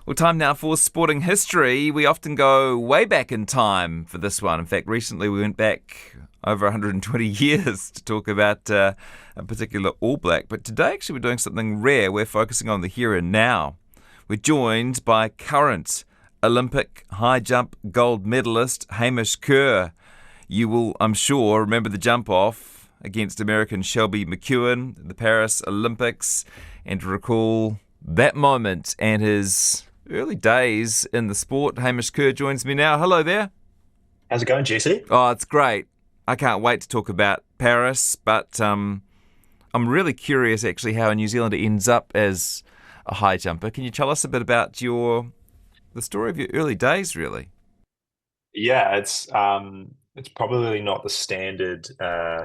Well, time now for sporting history. We often go way back in time for this one. In fact, recently we went back over 120 years to talk about a particular All Black. But today, actually, we're doing something rare. We're focusing on the here and now. We're joined by current Olympic high jump gold medalist Hamish Kerr. You will, I'm sure, remember the jump off against American Shelby McEwen in the Paris Olympics, and to recall that moment and his early days in the sport. Hamish Kerr joins me now. Hello there. How's it going, Jesse? Oh, it's great. I can't wait to talk about Paris, but I'm really curious actually how a New Zealander ends up as a high jumper. Can you tell us a bit about the story of your early days, really? Yeah, it's probably not the standard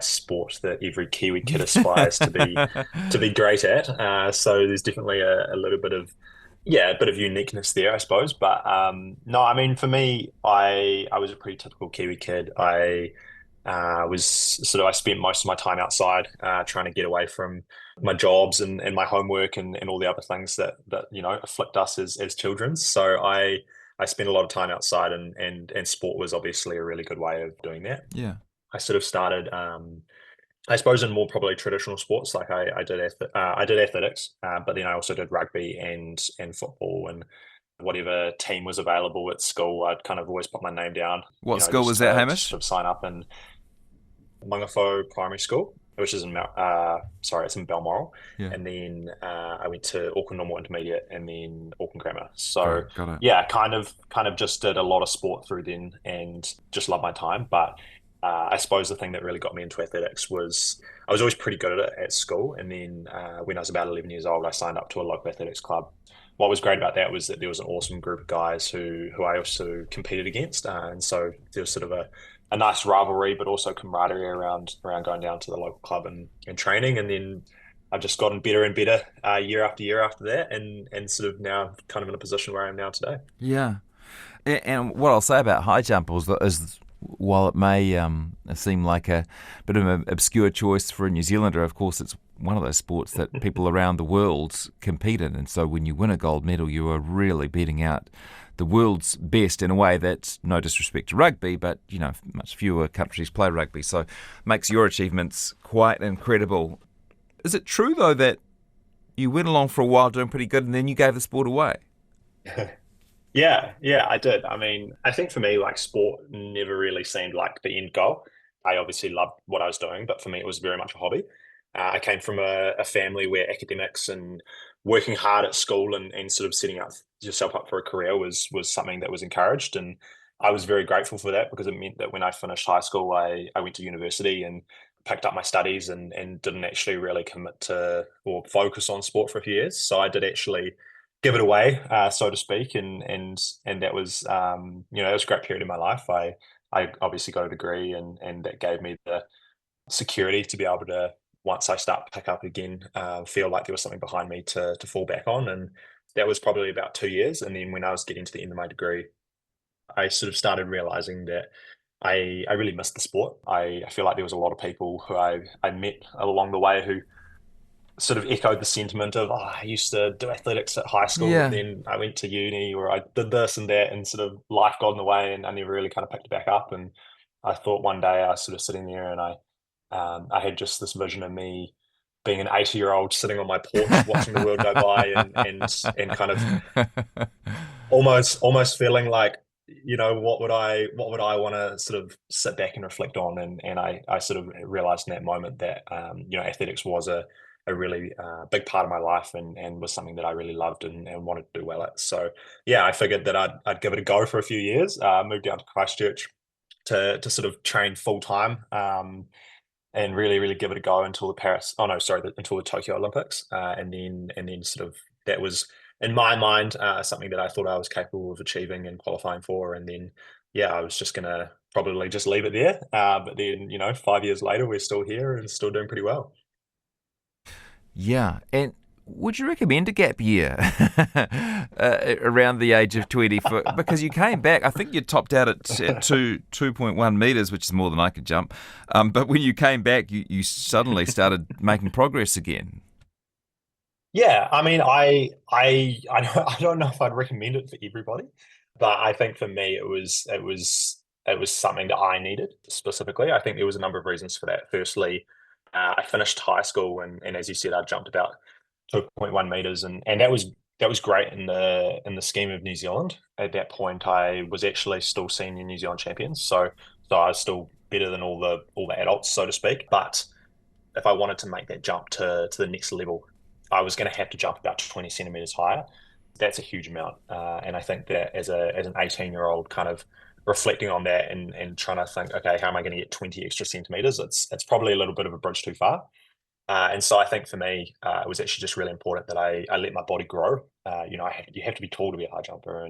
sport that every Kiwi kid aspires to be great at. So there's definitely a little bit of a bit of uniqueness there, I suppose. But no, I mean for me, I was a pretty typical Kiwi kid. I spent most of my time outside, trying to get away from my jobs and my homework and all the other things that afflict us as children. So I spent a lot of time outside, and sport was obviously a really good way of doing that. Yeah. I sort of started, I suppose, in more probably traditional sports. Like I did athletics, but then I also did rugby and football, and whatever team was available at school, I'd kind of always put my name down, What school just was that, to Hamish? sort of sign up in Mungafo Primary School, which is it's in Balmoral. Yeah. And then I went to Auckland Normal Intermediate and then Auckland Grammar. So Got it. yeah, kind of just did a lot of sport through then and just loved my time. But I suppose the thing that really got me into athletics was I was always pretty good at it at school. And then when I was about 11 years old, I signed up to a local athletics club. What was great about that was that there was an awesome group of guys who I also competed against, and so there was sort of a nice rivalry, but also camaraderie around going down to the local club and training. And then I've just gotten better and better year after year after that, and sort of now kind of in a position where I am now today. Yeah. And what I'll say about high jumpers is while it may seem like a bit of an obscure choice for a New Zealander, of course it's one of those sports that people around the world compete in. And so when you win a gold medal, you are really beating out the world's best in a way that, no disrespect to rugby, but, much fewer countries play rugby. So makes your achievements quite incredible. Is it true, though, that you went along for a while doing pretty good and then you gave the sport away? Yeah, I did. I mean, I think for me, like sport never really seemed like the end goal. I obviously loved what I was doing, but for me, it was very much a hobby. I came from a family where academics and working hard at school and sort of setting up yourself up for a career was something that was encouraged. And I was very grateful for that because it meant that when I finished high school, I went to university and picked up my studies and didn't actually really commit to or focus on sport for a few years. So I did actually give it away, so to speak, and that was that was a great period in my life. I obviously got a degree and that gave me the security to be able to, once I start to pick up again, feel like there was something behind me to fall back on. And that was probably about 2 years. And then when I was getting to the end of my degree, I sort of started realizing that I really missed the sport. I feel like there was a lot of people who I met along the way who sort of echoed the sentiment of, oh, I used to do athletics at high school, but Yeah. then I went to uni or I did this and that, and sort of life got in the way and I never really kind of picked it back up. And I thought one day I was sort of sitting there and I had just this vision of me being an 80-year-old sitting on my porch watching the world go by and kind of almost feeling like, what would I want to sort of sit back and reflect on. And I sort of realized in that moment that athletics was a really big part of my life and was something that I really loved and wanted to do well at. So yeah, I figured that I'd give it a go for a few years. Moved down to Christchurch to sort of train full time, and really give it a go until until the Tokyo Olympics, and then sort of that was in my mind something that I thought I was capable of achieving and qualifying for. And then yeah, I was just gonna probably just leave it there. But then 5 years later, we're still here and still doing pretty well. Yeah, and would you recommend a gap year around the age of 20? Because you came back, I think you topped out at 2.1 meters, which is more than I could jump. But when you came back, you suddenly started making progress again. Yeah, I mean, I don't know if I'd recommend it for everybody, but I think for me it was something that I needed specifically. I think there was a number of reasons for that. Firstly, I finished high school and as you said, I jumped about 2.1 meters, and that was great in the scheme of New Zealand. At that point, I was actually still senior New Zealand champions, so I was still better than all the adults, so to speak. But if I wanted to make that jump to the next level, I was going to have to jump about 20 centimeters higher. That's a huge amount, and I think that as an 18-year-old, kind of reflecting on that and trying to think, okay, how am I going to get 20 extra centimeters? It's probably a little bit of a bridge too far. And so I think for me, it was actually just really important that I let my body grow. You have to be tall to be a high jumper,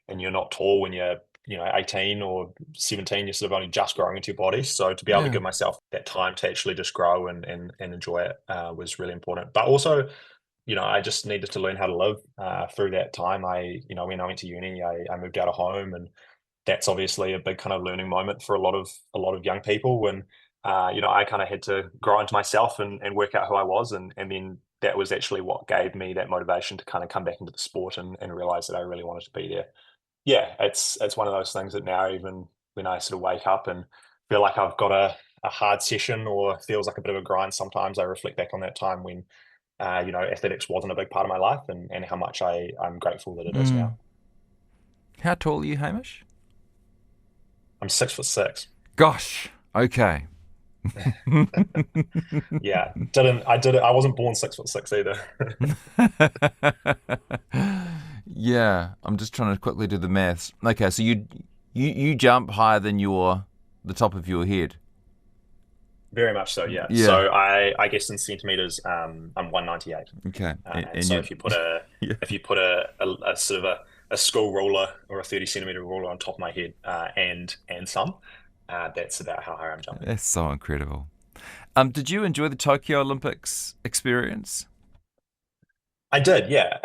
and you're not tall when you're 18 or 17. You're sort of only just growing into your body. So to be able to Yeah. give myself that time to actually just grow and enjoy it was really important. But also, I just needed to learn how to live through that time. When I went to uni, I moved out of home, and that's obviously a big kind of learning moment for a lot of young people when I kind of had to grow into myself and work out who I was, and then that was actually what gave me that motivation to kind of come back into the sport and realize that I really wanted to be there. Yeah, it's one of those things that now, even when I sort of wake up and feel like I've got a hard session or feels like a bit of a grind, sometimes I reflect back on that time when athletics wasn't a big part of my life, and how much I'm grateful that it is now. Mm. How tall are you, Hamish? I'm 6'6". Gosh. Okay. Yeah, didn't I did it. I wasn't born 6'6" either. Yeah, I'm just trying to quickly do the maths. Okay, so you jump higher than the top of your head. Very much so, yeah. Yeah. So I guess in centimeters, I'm 198, Okay. and And so you yeah. if you put a sort of a school ruler or a 30 centimeter ruler on top of my head, and some, that's about how high I'm jumping. That's so incredible. Did you enjoy the Tokyo Olympics experience? I did, yeah.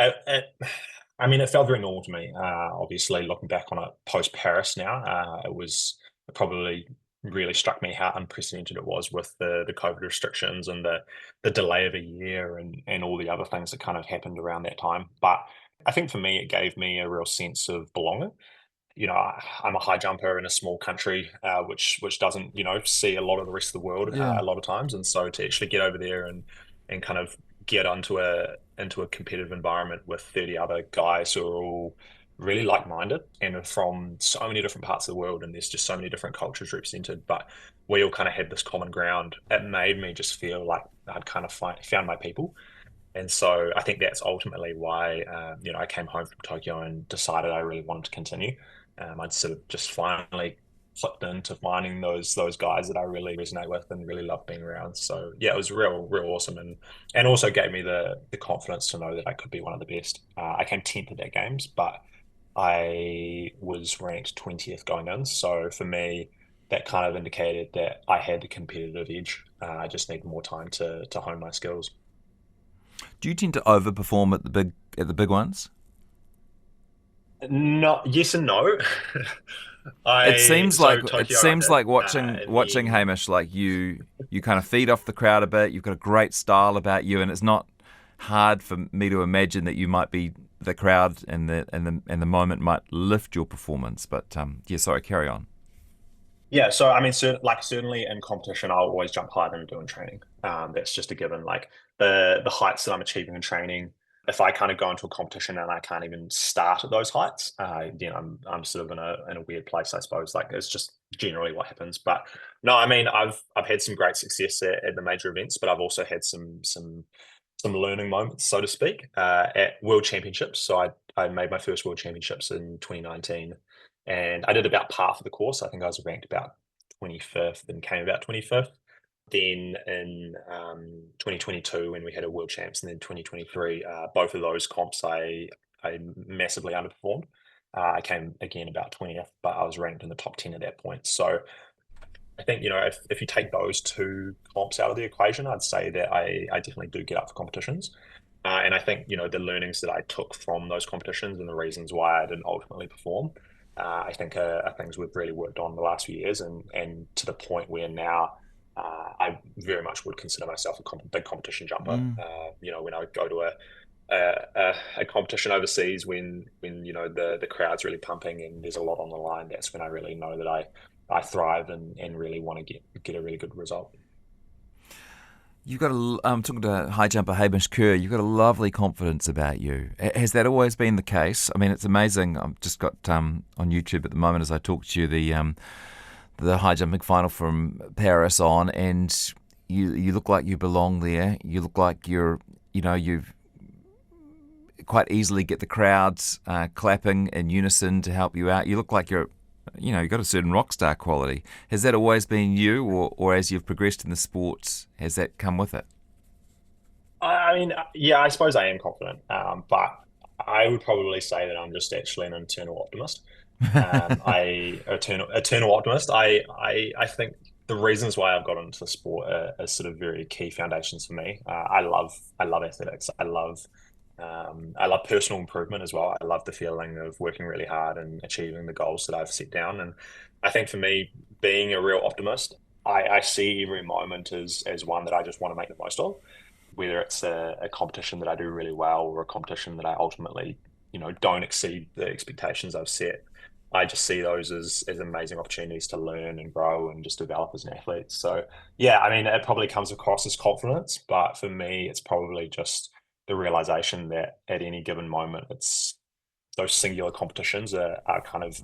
I mean, it felt very normal to me. Obviously, looking back on it post Paris now, it probably really struck me how unprecedented it was with the COVID restrictions and the delay of a year and all the other things that kind of happened around that time. But I think for me, it gave me a real sense of belonging. I'm a high jumper in a small country, which doesn't, see a lot of the rest of the world Yeah. a lot of times, and so to actually get over there and kind of get into a competitive environment with 30 other guys who are all really like-minded and are from so many different parts of the world, and there's just so many different cultures represented, but we all kind of had this common ground. It made me just feel like I'd kind of found my people. And so I think that's ultimately why, I came home from Tokyo and decided I really wanted to continue. I'd sort of just finally clicked into finding those guys that I really resonate with and really love being around. So yeah, it was real awesome, and also gave me the confidence to know that I could be one of the best. I came 10th at that games, but I was ranked 20th going in. So for me, that kind of indicated that I had the competitive edge. I just needed more time to hone my skills. Do you tend to overperform at the big ones? No, yes and no. It I seems like so it Tokyo I seems did, like and watching then Hamish, like you kind of feed off the crowd a bit. You've got a great style about you, and it's not hard for me to imagine that you might be the crowd and the moment might lift your performance. But yeah, sorry, carry on. yeah. So I mean, certainly in competition, I'll always jump higher than I do in training. That's just a given. Like the heights that I'm achieving in training, if I kind of go into a competition and I can't even start at those heights, I'm sort of in a weird place, I suppose. Like it's just generally what happens. But no, I mean, I've had some great success at the major events, but I've also had some learning moments, so to speak, at World Championships. So I made my first World Championships in 2019, and I did about par for the course. I think I was ranked about 25th and came about 25th. Then in 2022, when we had a World Champs, and then 2023, both of those comps I massively underperformed. I came again about 20th, but I was ranked in the top 10 at that point. So I think, if you take those two comps out of the equation, I'd say that I definitely do get up for competitions. And I think, the learnings that I took from those competitions and the reasons why I didn't ultimately perform, I think are things we've really worked on the last few years, and to the point where now I very much would consider myself a big competition jumper. Mm. When I would go to a competition overseas when the crowd's really pumping and there's a lot on the line, that's when I really know that I thrive and really want to get a really good result. You've got talking to high jumper Hamish Kerr, you've got a lovely confidence about you. Has that always been the case? I mean, it's amazing. I've just got on YouTube at the moment as I talk to you the high jumping final from Paris on, and you look like you belong there. You look like you've quite easily get the crowds clapping in unison to help you out. You look like you've got a certain rock star quality. Has that always been you, or as you've progressed in the sport, has that come with it? I mean, yeah, I suppose I am confident, but I would probably say that I'm just actually an internal optimist. I eternal optimist. I think the reasons why I've got into the sport are sort of very key foundations for me. I love athletics. I love personal improvement as well. I love the feeling of working really hard and achieving the goals that I've set down. And I think for me, being a real optimist, I see every moment as one that I just want to make the most of, whether it's a competition that I do really well or a competition that I ultimately, don't exceed the expectations I've set. I just see those as amazing opportunities to learn and grow and just develop as an athlete. So yeah, I mean, it probably comes across as confidence, but for me, it's probably just the realization that at any given moment, it's those singular competitions are kind of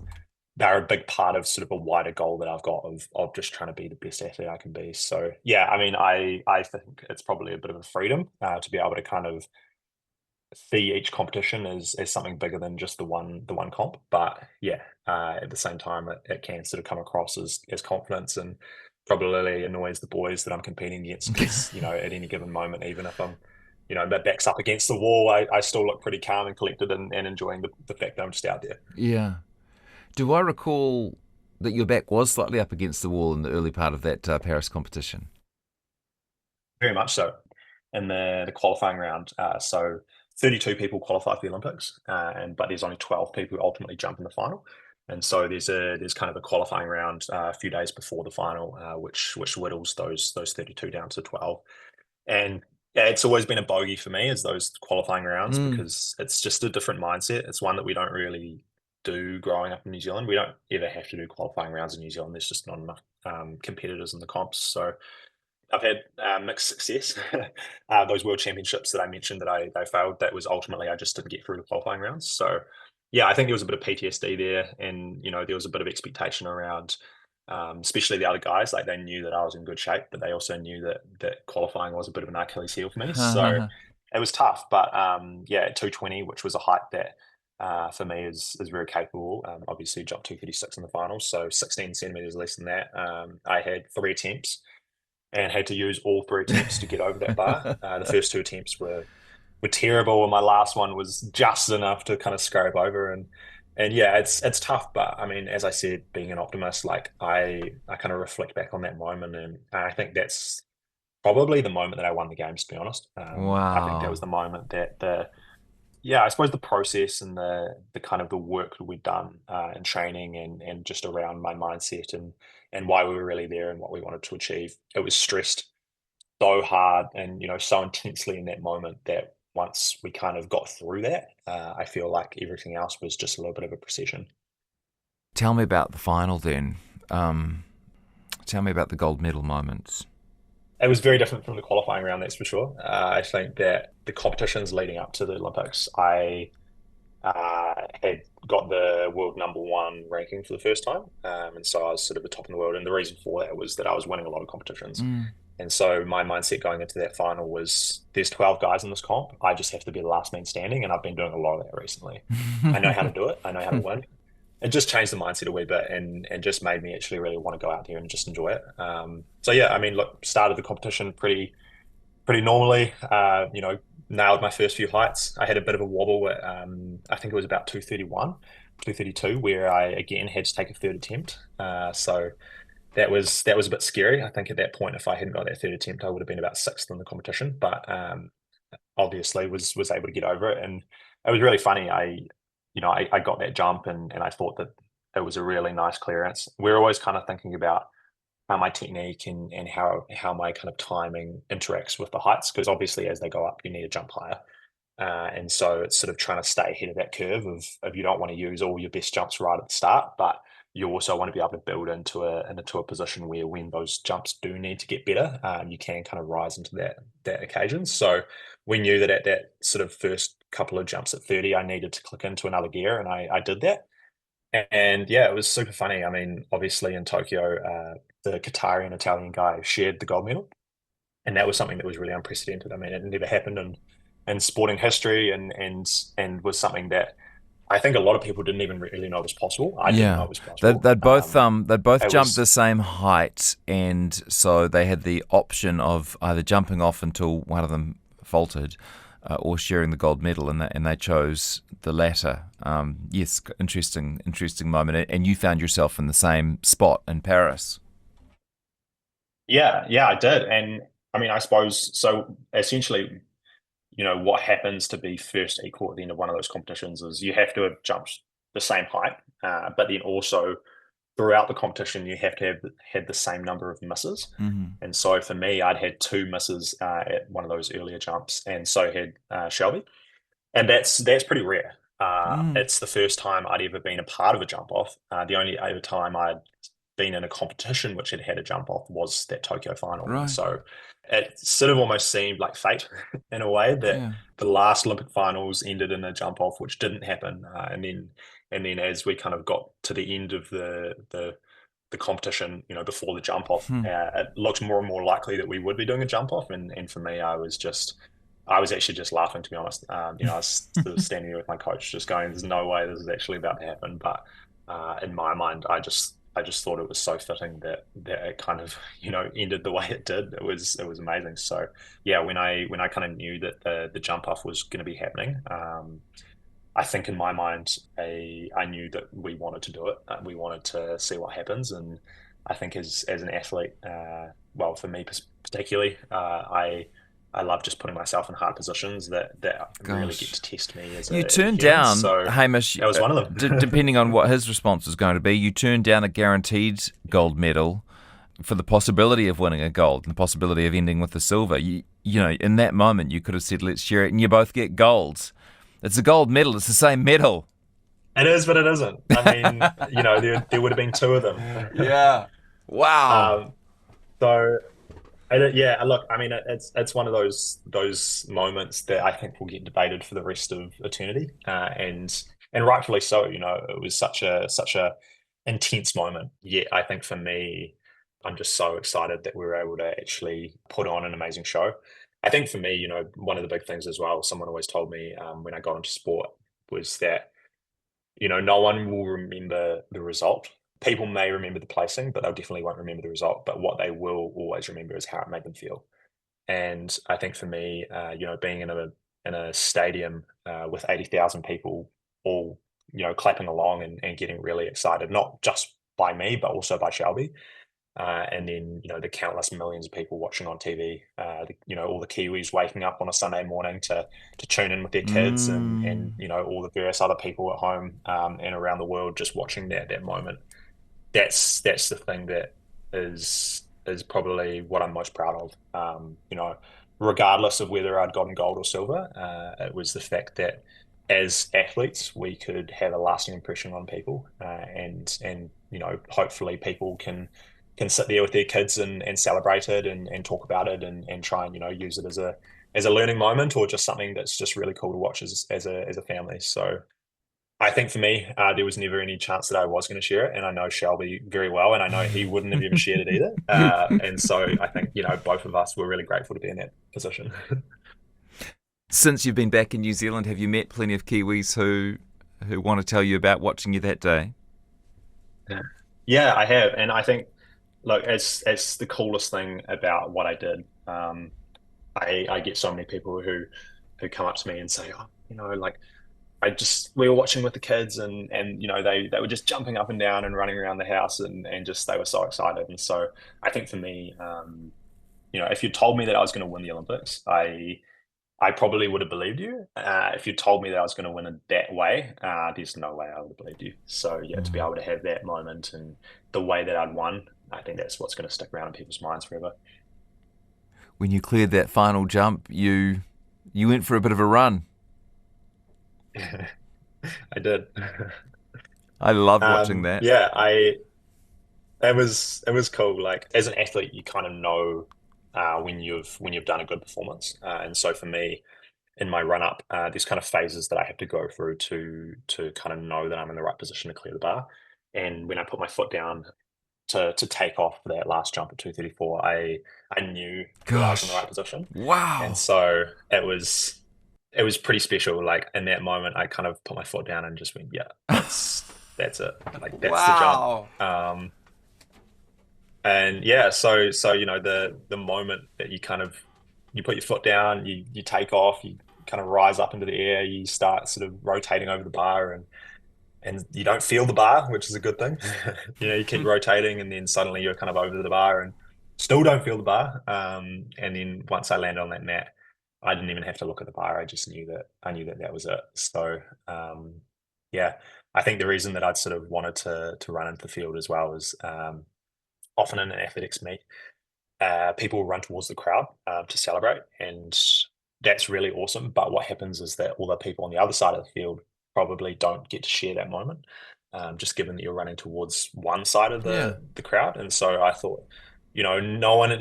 they're a big part of sort of a wider goal that I've got of just trying to be the best athlete I can be. So yeah, I mean, I think it's probably a bit of a freedom to be able to kind of see each competition as something bigger than just the one comp. But yeah, at the same time, it can sort of come across as confidence and probably annoys the boys that I'm competing against because at any given moment, even if I'm my back's up against the wall, I still look pretty calm and collected and enjoying the fact that I'm just out there. Yeah. Do I recall that your back was slightly up against the wall in the early part of that Paris competition? Very much so. In the qualifying round, so 32 people qualify for the Olympics, but there's only 12 people who ultimately jump in the final. And so there's kind of a qualifying round a few days before the final, which whittles those 32 down to 12. And yeah, it's always been a bogey for me as those qualifying rounds Mm. because it's just a different mindset. It's one that we don't really do growing up in New Zealand. We don't ever have to do qualifying rounds in New Zealand. There's just not enough competitors in the comps. So I've had mixed success. Those world championships that I mentioned that I failed, that was ultimately I just didn't get through the qualifying rounds. So yeah, I think there was a bit of PTSD there, and there was a bit of expectation around, especially the other guys. Like they knew that I was in good shape, but they also knew that qualifying was a bit of an Achilles heel for me. So it was tough. But yeah, at 220, which was a height that for me is very capable. Obviously, jumped 236 in the finals, so 16 centimeters less than that. I had 3 attempts and had to use all 3 attempts to get over that bar. The first two attempts were terrible, and my last one was just enough to kind of scrape over. And yeah, it's tough, but I mean, as I said, being an optimist, like I kind of reflect back on that moment, and I think that's probably the moment that I won the games. To be honest, I think that was Wow. the moment that the yeah, I suppose the process and the kind of the work that we'd done in training and just around my mindset and why we were really there and what we wanted to achieve. It was stressed so hard and so intensely in that moment that once we kind of got through that, I feel like everything else was just a little bit of a procession. Tell me about the final then. Um, Tell me about the gold medal moments. It was very different from the qualifying round, that's for sure. I think that the competitions leading up to the Olympics, I had got the world number one ranking for the first time. And so I was sort of the top in the world. And the reason for that was that I was winning a lot of competitions. Mm. And so my mindset going into that final was there's 12 guys in this comp. I just have to be the last man standing. And I've been doing a lot of that recently. I know how to do it. I know how to win. It just changed the mindset a wee bit and just made me actually really want to go out there and just enjoy it. So yeah, I mean, look, started the competition pretty normally. Nailed my first few heights. I had a bit of a wobble at I think it was about 231, 232, where I again had to take a third attempt. So that was a bit scary. I think at that point, if I hadn't got that third attempt, I would have been about sixth in the competition. But obviously was able to get over it, and it was really funny. I got that jump, and I thought that it was a really nice clearance. We're always kind of thinking about how my technique and how my kind of timing interacts with the heights because obviously as they go up you need to jump higher. And so it's sort of trying to stay ahead of that curve of you don't want to use all your best jumps right at the start, but you also want to be able to build into a position where when those jumps do need to get better, you can kind of rise into that occasion. So we knew that at that sort of first couple of jumps at 30, I needed to click into another gear, and I did that. And yeah, it was super funny. I mean, obviously in Tokyo, the Qatari and Italian guy shared the gold medal, and that was something that was really unprecedented. I mean, it never happened in sporting history, and was something that I think a lot of people didn't even really know was possible. I didn't know Yeah, it was possible. they'd both It jumped the was same height, and so they had the option of either jumping off until one of them faltered, or sharing the gold medal, and they chose the latter. Yes, interesting moment, and you found yourself in the same spot in Paris. Yeah, yeah, I did. And I mean, I suppose so. Essentially, what happens to be first equal at the end of one of those competitions is you have to have jumped the same height, but then also throughout the competition, you have to have had the same number of misses. Hmm. And so for me, I'd had two misses at one of those earlier jumps, and so had Shelby, and that's pretty rare. Mm, It's the first time I'd ever been a part of a jump off. The only other time I'd been in a competition which had had a jump off was that Tokyo final, and right. so it sort of almost seemed like fate in a way that Yeah. the last Olympic finals ended in a jump off, which didn't happen, and then as we kind of got to the end of the competition, before the jump off, Hmm. it looked more and more likely that we would be doing a jump off, and for me, I was actually just laughing, to be honest. I was sort of standing there with my coach, just going, "There's no way this is actually about to happen." But in my mind, I just thought it was so fitting that it kind of ended the way it did. It was amazing. So yeah, when I kind of knew that the jump off was going to be happening, I think in my mind, I knew that we wanted to do it. We wanted to see what happens, and I think as an athlete, well, for me particularly, I love just putting myself in hard positions that really get Gosh. to test me as You a turned human. down, So Hamish, that was one of them. depending on what his response was going to be, you turned down a guaranteed gold medal for the possibility of winning a gold and the possibility of ending with the silver. In that moment, you could have said, let's share it, and you both get golds. It's a gold medal. It's the same medal. It is, but it isn't. I mean, there would have been two of them. Yeah. Wow. um, so yeah, look, I mean, it's one of those moments that I think will get debated for the rest of eternity, and rightfully so. It was such a intense moment. Yet, I think for me, I'm just so excited that we were able to actually put on an amazing show. I think for me, one of the big things as well, someone always told me when I got into sport was that no one will remember the result. People may remember the placing, but they definitely won't remember the result. But what they will always remember is how it made them feel. And I think for me, being in a stadium with 80,000 people all clapping along and getting really excited, not just by me, but also by Shelby, and then the countless millions of people watching on TV, all the Kiwis waking up on a Sunday morning to tune in with their kids, and Mm. all the various other people at home and around the world just watching that moment. That's the thing that is probably what I'm most proud of. Regardless of whether I'd gotten gold or silver, it was the fact that as athletes we could have a lasting impression on people, and hopefully people can sit there with their kids and celebrate it and talk about it and try and use it as a learning moment or just something that's just really cool to watch as a family. So I think for me, there was never any chance that I was going to share it, and I know Shelby very well, and I know he wouldn't have even shared it either. And so I think both of us were really grateful to be in that position. Since you've been back in New Zealand, have you met plenty of Kiwis who want to tell you about watching you that day? Yeah. Yeah, I have, and I think, look, it's the coolest thing about what I did. I get so many people who come up to me and say, "Oh, like." We were watching with the kids, and they were just jumping up and down and running around the house, and just they were so excited. And so I think for me, if you told me that I was going to win the Olympics, I probably would have believed you. If you told me that I was going to win it that way, there's no way I would have believed you. So yeah, to be Mm. able to have that moment and the way that I'd won, I think that's what's going to stick around in people's minds forever. When you cleared that final jump, you went for a bit of a run. I did. I loved watching that. Yeah, it was cool. Like as an athlete, you kind of know when you've done a good performance. And so for me, in my run up, there's kind of phases that I have to go through to kind of know that I'm in the right position to clear the bar. And when I put my foot down to take off for that last jump at 2:34, I knew that I was in the right Gosh. position. And Wow. so it was pretty special. Like in that moment, I kind of put my foot down and just went, yeah, that's it. Like that's the jump. Wow. And yeah, so the moment that you put your foot down, you take off, you kind of rise up into the air, you start sort of rotating over the bar, and you don't feel the bar, which is a good thing. You keep rotating, and then suddenly you're kind of over the bar and still don't feel the bar. And then once I landed on that mat, I didn't even have to look at the bar. I knew that that was it. So yeah, I think the reason that I'd sort of wanted to run into the field as well is often in an athletics meet, people run towards the crowd to celebrate, and that's really awesome. But what happens is that all the people on the other side of the field probably don't get to share that moment, just given that you're running towards one side of Yeah. the crowd. And so I thought, no one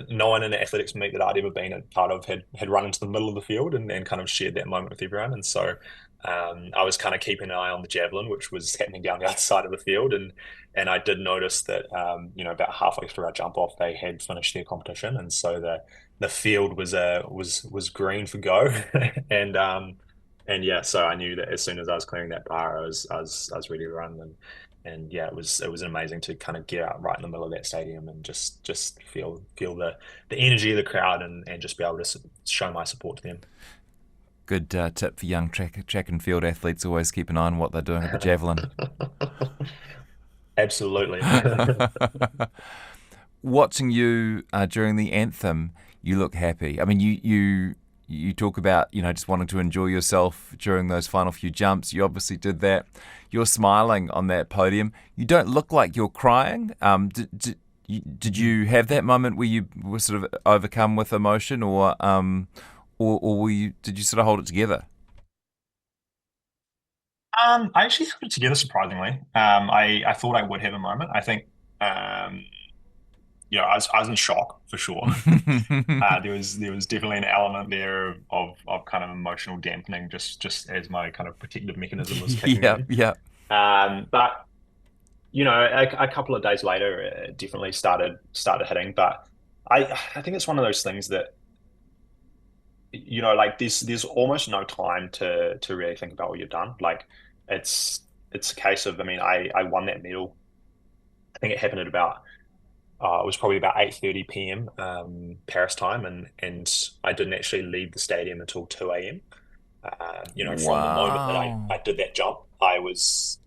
in the athletics meet that I'd ever been a part of had run into the middle of the field and kind of shared that moment with everyone. And so I was kind of keeping an eye on the javelin, which was happening down the other side of the field, and I did notice that about halfway through our jump off, they had finished their competition, and so the field was green for go, and yeah, so I knew that as soon as I was clearing that bar, I was ready to run, and yeah, it was amazing to kind of get out right in the middle of that stadium and just feel the energy of the crowd and just be able to show my support to them. Good tip for young track and field athletes. Always keep an eye on what they're doing with the javelin. Absolutely. Watching you during the anthem, you look happy. I mean, you talk about just wanting to enjoy yourself during those final few jumps. You obviously did that. You're smiling on that podium. You don't look like you're crying. Did you have that moment where you were sort of overcome with emotion, or did you sort of hold it together? I actually put it together surprisingly. I thought I would have a moment. I think, um, I was in shock for sure. There was definitely an element there of kind of emotional dampening, just as my kind of protective mechanism was kicking Yeah, in. yeah. But a couple of days later, it definitely started hitting. But I think it's one of those things that like there's almost no time to really think about what you've done. Like it's it's a case of, I mean, I won that medal. I think it happened at about it was probably about 8:30 p.m. Paris time, and I didn't actually leave the stadium until 2 a.m. From the moment that I, Wow. I did that jump, I was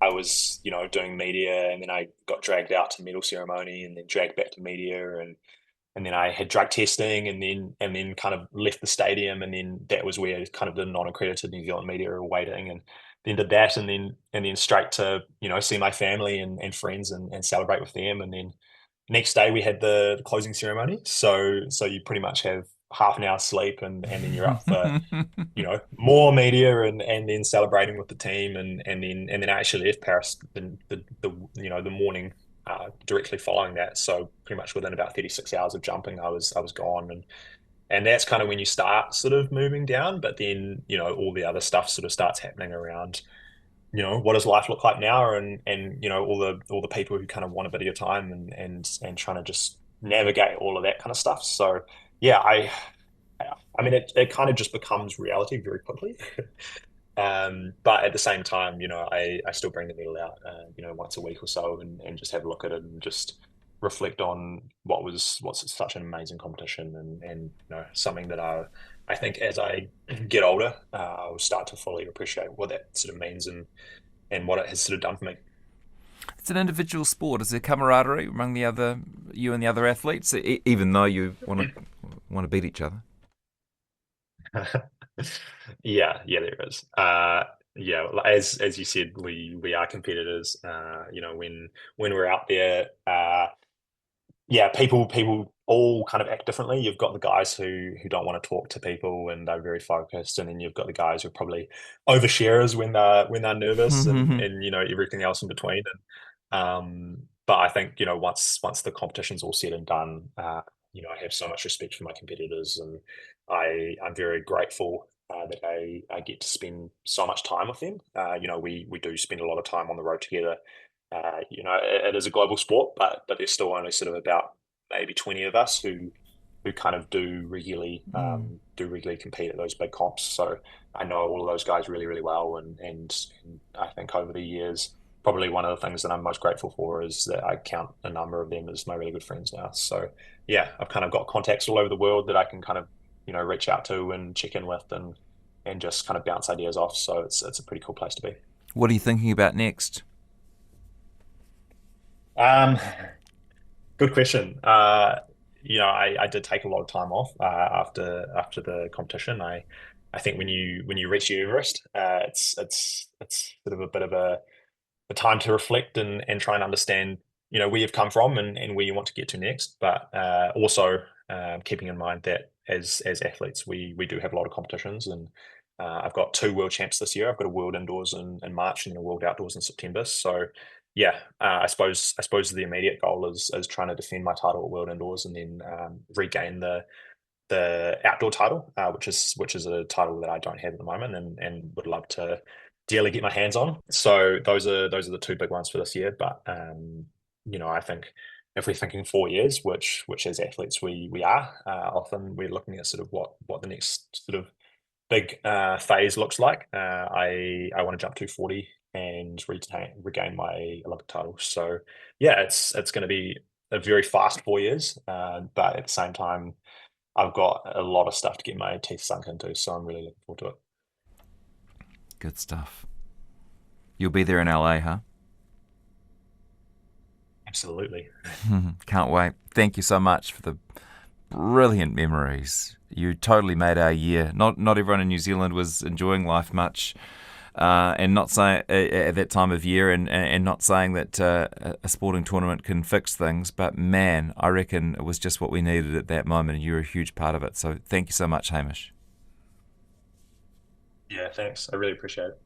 doing media, and then I got dragged out to medal ceremony, and then dragged back to media, and then I had drug testing, and then kind of left the stadium, and then that was where kind of the non-accredited New Zealand media were waiting, and then did that, and then straight to see my family and friends and celebrate with them, and then next day we had the closing ceremony. So you pretty much have half an hour sleep, and then you're up for more media, and then celebrating with the team, and then I actually left Paris the morning directly following that. So pretty much within about 36 hours of jumping, I was gone, and that's kind of when you start sort of moving down. But then all the other stuff sort of starts happening around. What does life look like now, and all the people who kind of want a bit of your time, and trying to just navigate all of that kind of stuff. So yeah, I mean, it kind of just becomes reality very quickly. But at the same time, I still bring the medal out, once a week or so, and just have a look at it and just reflect on what's such an amazing competition, and something that I think as I get older, I'll start to fully appreciate what that sort of means, and what it has sort of done for me. It's an individual sport. Is there camaraderie among you and the other athletes, even though you want to beat each other? Yeah, there is. Yeah, as you said, we are competitors. When we're out there, yeah, people all kind of act differently. You've got the guys who don't want to talk to people and they're very focused, and then you've got the guys who are probably oversharers when they're nervous, and everything else in between. But I think once the competition's all said and done, I have so much respect for my competitors, and I'm very grateful that I get to spend so much time with them. We do spend a lot of time on the road together. It is a global sport, but there's still only sort of about maybe 20 of us who kind of do regularly compete at those big comps. So I know all of those guys really, really well, and I think over the years, probably one of the things that I'm most grateful for is that I count a number of them as my really good friends now. So yeah, I've kind of got contacts all over the world that I can kind of reach out to and check in with, and just kind of bounce ideas off. So it's a pretty cool place to be. What are you thinking about next? Um, Good question. I did take a lot of time off after the competition. I think when you reach the Everest, it's sort of a bit of a time to reflect and try and understand where you've come from and where you want to get to next. But also keeping in mind that as athletes, we do have a lot of competitions, and I've got two world champs this year. I've got a world indoors in March and then a world outdoors in September. So yeah, I suppose the immediate goal is trying to defend my title at world indoors, and then regain the outdoor title, which is a title that I don't have at the moment, and would love to dearly get my hands on. So those are the two big ones for this year. But I think if we're thinking 4 years, which as athletes we are, often we're looking at sort of what the next sort of big phase looks like. I want to jump 240 and regain my Olympic title. So yeah, it's going to be a very fast 4 years, but at the same time, I've got a lot of stuff to get my teeth sunk into. So I'm really looking forward to it. Good stuff. You'll be there in LA, huh? Absolutely. Can't wait. Thank you so much for the brilliant memories. You totally made our year. Not everyone in New Zealand was enjoying life much, and not saying at that time of year, and not saying that a sporting tournament can fix things. But man, I reckon it was just what we needed at that moment, and you're a huge part of it. So thank you so much, Hamish. Yeah, thanks. I really appreciate it.